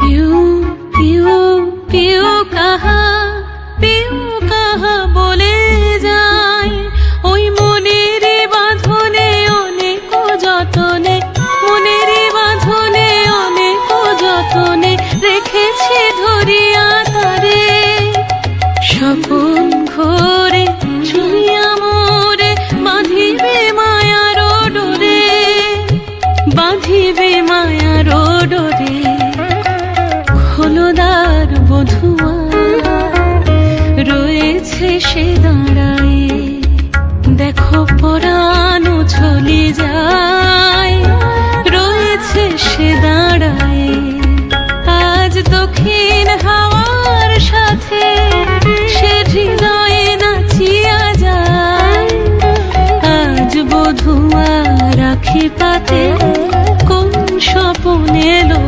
পিউ পিউ পিউ কাহা বলে যায় ওই মনের বাঁধনে অনেক যতনে, মনের বাঁধনে অনেক যতনে রেখেছে ধরিয়া তারে। স্বপন ঘোরে চুমিয়া মোরে বাঁধিবে মায়ার ডোরে, বাঁধিবে মায়ার ডোরে। খোলদার বধুয়া রয়েছে সে দাঁড়ায়, দেখো পরানো চলে যায়, রয়েছে সে দাঁড়ায়। আজ দক্ষিণ হাওয়ার সাথে সে হৃদয়ে নাচিয়া যায়। আজ বধুয়া রাখি পাতে কোন স্বপন এলো